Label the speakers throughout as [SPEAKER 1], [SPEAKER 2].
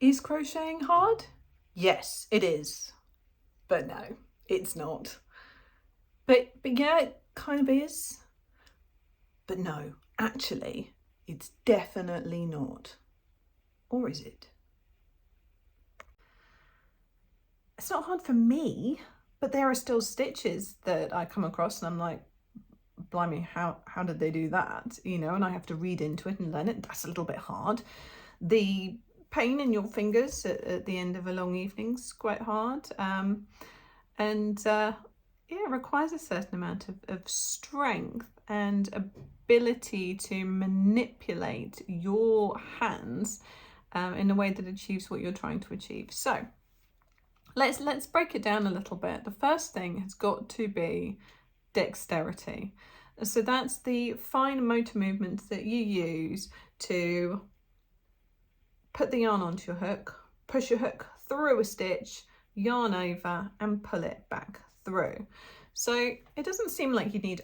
[SPEAKER 1] Is crocheting hard? Yes, it is. But no, it's not. But yeah, it kind of is. But no, actually, it's definitely not. Or is it? It's not hard for me, but there are still stitches that I come across and I'm like, blimey, how did they do that? You know, and I have to read into it and learn it. That's a little bit hard. The pain in your fingers at the end of a long evening's quite hard. Yeah, it requires a certain amount of strength and ability to manipulate your hands in a way that achieves what you're trying to achieve. So let's break it down a little bit. The first thing has got to be dexterity. So that's the fine motor movements that you use to put the yarn onto your hook, push your hook through a stitch, yarn over and pull it back through. So it doesn't seem like you need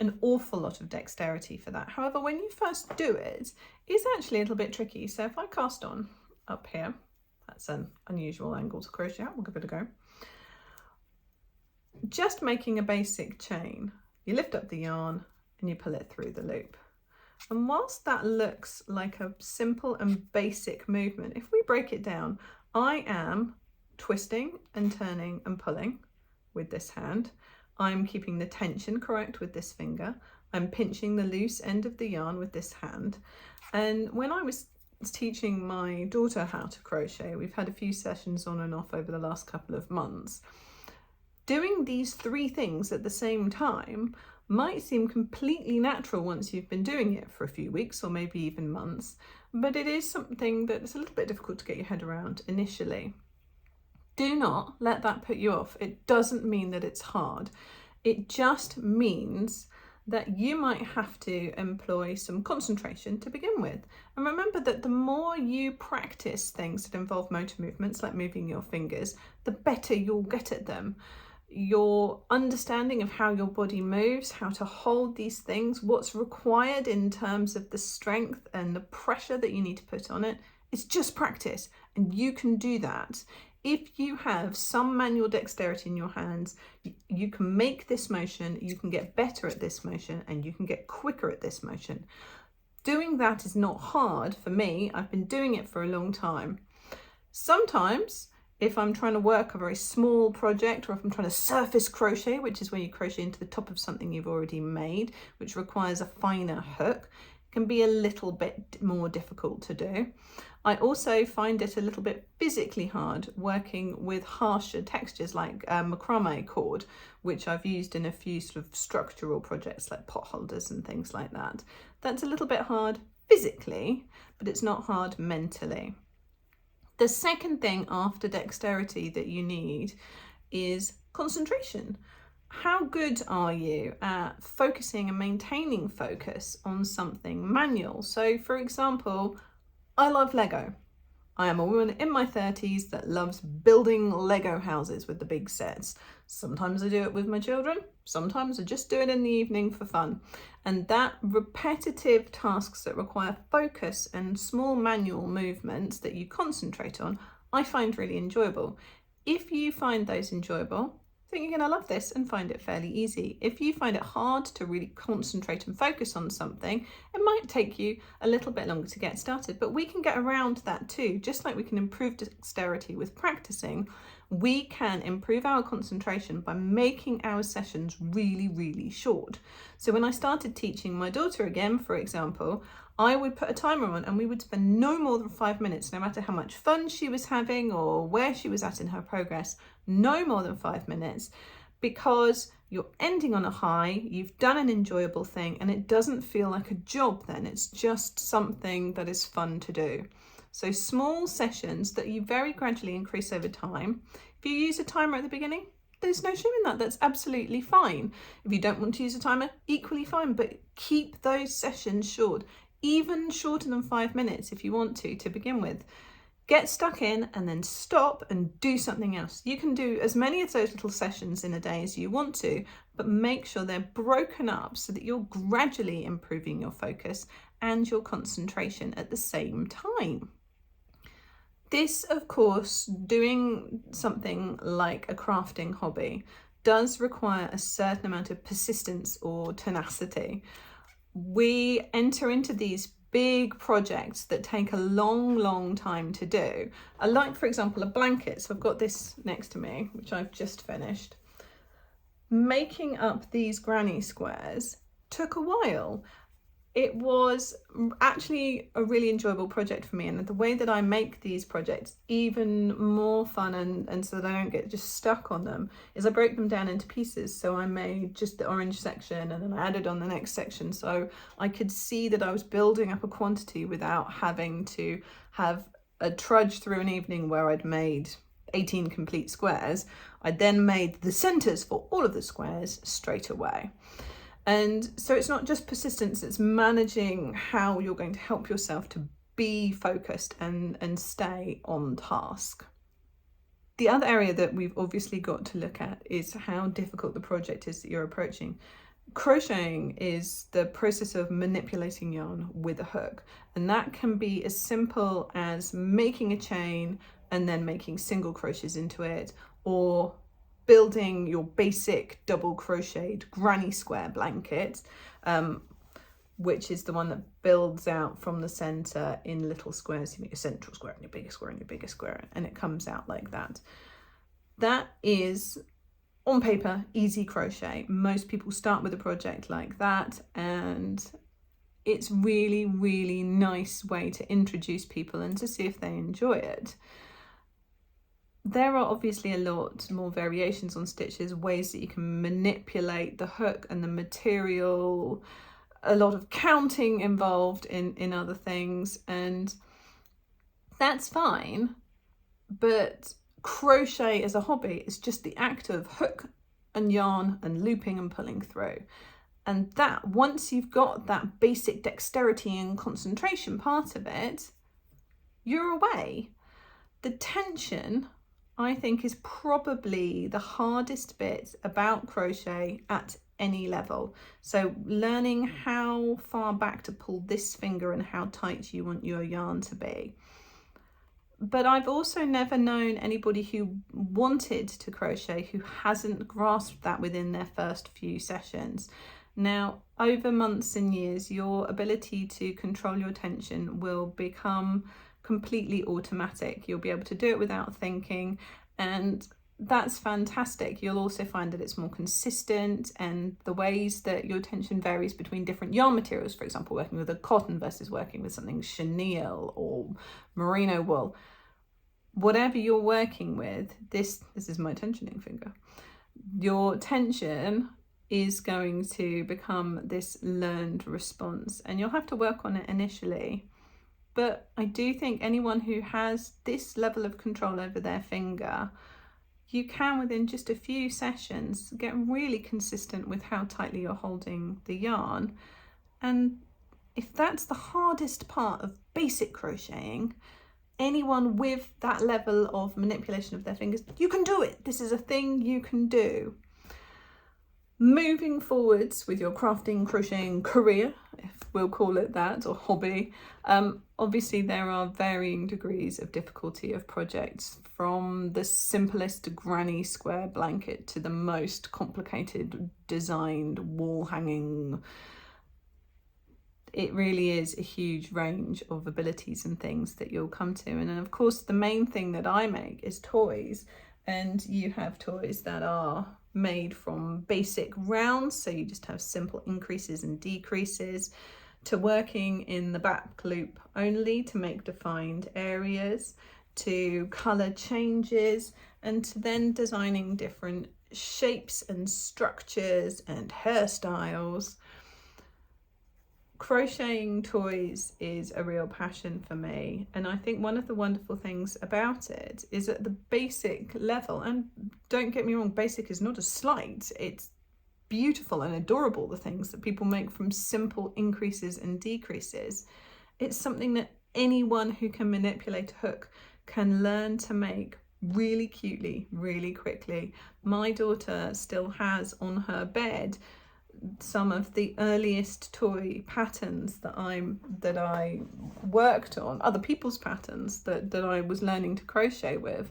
[SPEAKER 1] an awful lot of dexterity for that. However, when you first do it, it's actually a little bit tricky. So if I cast on up here, that's an unusual angle to crochet out, we'll give it a go. Just making a basic chain, you lift up the yarn and you pull it through the loop. And whilst that looks like a simple and basic movement, if we break it down, I am twisting and turning and pulling with this hand. I'm keeping the tension correct with this finger. I'm pinching the loose end of the yarn with this hand. And when I was teaching my daughter how to crochet, we've had a few sessions on and off over the last couple of months. Doing these three things at the same time might seem completely natural once you've been doing it for a few weeks or maybe even months, but it is something that's a little bit difficult to get your head around initially. Do not let that put you off. It doesn't mean that it's hard. It just means that you might have to employ some concentration to begin with. And remember that the more you practice things that involve motor movements, like moving your fingers, the better you'll get at them. Your understanding of how your body moves, how to hold these things, what's required in terms of the strength and the pressure that you need to put on it, it's just practice. And you can do that. If you have some manual dexterity in your hands, you can make this motion, you can get better at this motion, and you can get quicker at this motion. Doing that is not hard for me. I've been doing it for a long time. Sometimes, if I'm trying to work a very small project, or if I'm trying to surface crochet, which is where you crochet into the top of something you've already made, which requires a finer hook, it can be a little bit more difficult to do. I also find it a little bit physically hard working with harsher textures like macrame cord, which I've used in a few sort of structural projects like pot holders and things like that. That's a little bit hard physically, but it's not hard mentally. The second thing after dexterity that you need is concentration. How good are you at focusing and maintaining focus on something manual? So for example, I love Lego. I am a woman in my 30s that loves building Lego houses with the big sets. Sometimes I do it with my children, sometimes I just do it in the evening for fun. And that repetitive tasks that require focus and small manual movements that you concentrate on, I find really enjoyable. If you find those enjoyable, I think you're going to love this and find it fairly easy. If you find it hard to really concentrate and focus on something, it might take you a little bit longer to get started, but we can get around that too. Just like we can improve dexterity with practicing, we can improve our concentration by making our sessions really, really short. So when I started teaching my daughter again, for example, I would put a timer on and we would spend no more than 5 minutes, no matter how much fun she was having or where she was at in her progress, no more than 5 minutes, because you're ending on a high, you've done an enjoyable thing, and it doesn't feel like a job then, it's just something that is fun to do. So small sessions that you very gradually increase over time. If you use a timer at the beginning, there's no shame in that, that's absolutely fine. If you don't want to use a timer, equally fine, but keep those sessions short. Even shorter than 5 minutes if you want to begin with. Get stuck in and then stop and do something else. You can do as many of those little sessions in a day as you want to, but make sure they're broken up so that you're gradually improving your focus and your concentration at the same time. This, of course, doing something like a crafting hobby does require a certain amount of persistence or tenacity. We enter into these big projects that take a long time to do. Like, for example, a blanket. So I've got this next to me, which I've just finished. Making up these granny squares took a while. It was actually a really enjoyable project for me, and the way that I make these projects even more fun and so that I don't get just stuck on them is I break them down into pieces. So I made just the orange section and then I added on the next section, so I could see that I was building up a quantity without having to have a trudge through an evening where I'd made 18 complete squares. I then made the centers for all of the squares straight away. And so it's not just persistence, it's managing how you're going to help yourself to be focused and stay on task. The other area that we've obviously got to look at is how difficult the project is that you're approaching. Crocheting is the process of manipulating yarn with a hook, and that can be as simple as making a chain and then making single crochets into it, or building your basic double crocheted granny square blanket, which is the one that builds out from the center in little squares. You make a central square and your biggest square and your biggest square, and it comes out like that. That is, on paper, easy crochet. Most people start with a project like that, and it's really nice way to introduce people and to see if they enjoy it. There are obviously a lot more variations on stitches, ways that you can manipulate the hook and the material, a lot of counting involved in other things, and that's fine. But crochet as a hobby is just the act of hook and yarn and looping and pulling through. And that, once you've got that basic dexterity and concentration part of it, you're away. The tension, I think, is probably the hardest bit about crochet at any level. So learning how far back to pull this finger and how tight you want your yarn to be. But I've also never known anybody who wanted to crochet who hasn't grasped that within their first few sessions. Now, over months and years, your ability to control your tension will become completely automatic. You'll be able to do it without thinking, and that's fantastic. You'll also find that it's more consistent, and the ways that your tension varies between different yarn materials, for example, working with a cotton versus working with something chenille or merino wool. Whatever you're working with, this is my tensioning finger. Your tension is going to become this learned response, and you'll have to work on it initially. But I do think anyone who has this level of control over their finger, you can, within just a few sessions, get really consistent with how tightly you're holding the yarn. And if that's the hardest part of basic crocheting, anyone with that level of manipulation of their fingers, you can do it. This is a thing you can do. Moving forwards with your crafting, crocheting career, if we'll call it that, or hobby, obviously there are varying degrees of difficulty of projects, from the simplest granny square blanket to the most complicated designed wall hanging. It really is a huge range of abilities and things that you'll come to. And then, of course, the main thing that I make is toys, and you have toys that are made from basic rounds, so you just have simple increases and decreases, to working in the back loop only to make defined areas, to colour changes, and to then designing different shapes and structures and hairstyles. Crocheting toys is a real passion for me, and I think one of the wonderful things about it is at the basic level, and don't get me wrong, basic is not a slight, it's beautiful and adorable, the things that people make from simple increases and decreases. It's something that anyone who can manipulate a hook can learn to make really cutely, really quickly. My daughter still has on her bed some of the earliest toy patterns that I worked on, other people's patterns that I was learning to crochet with.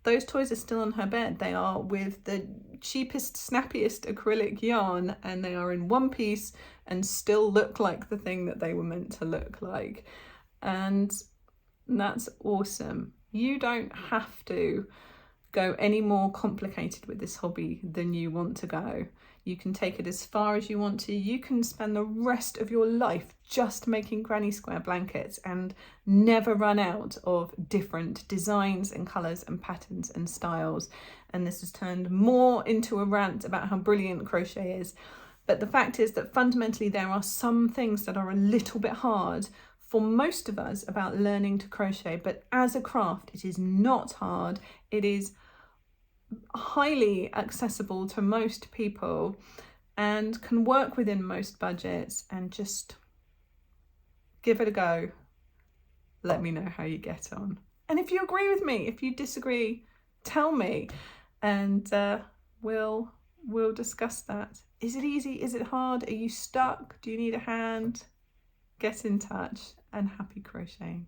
[SPEAKER 1] Those toys are still on her bed. They are with the cheapest, snappiest acrylic yarn, and they are in one piece and still look like the thing that they were meant to look like. And that's awesome. You don't have to go any more complicated with this hobby than you want to go. You can take it as far as you want to. You can spend the rest of your life just making granny square blankets and never run out of different designs and colours and patterns and styles. And this has turned more into a rant about how brilliant crochet is. But the fact is that fundamentally there are some things that are a little bit hard for most of us about learning to crochet. But as a craft, it is not hard. It is highly accessible to most people and can work within most budgets, and just give it a go. Let me know how you get on. And if you agree with me, if you disagree, tell me, and we'll discuss that. Is it easy? Is it hard? Are you stuck? Do you need a hand? Get in touch, and happy crocheting.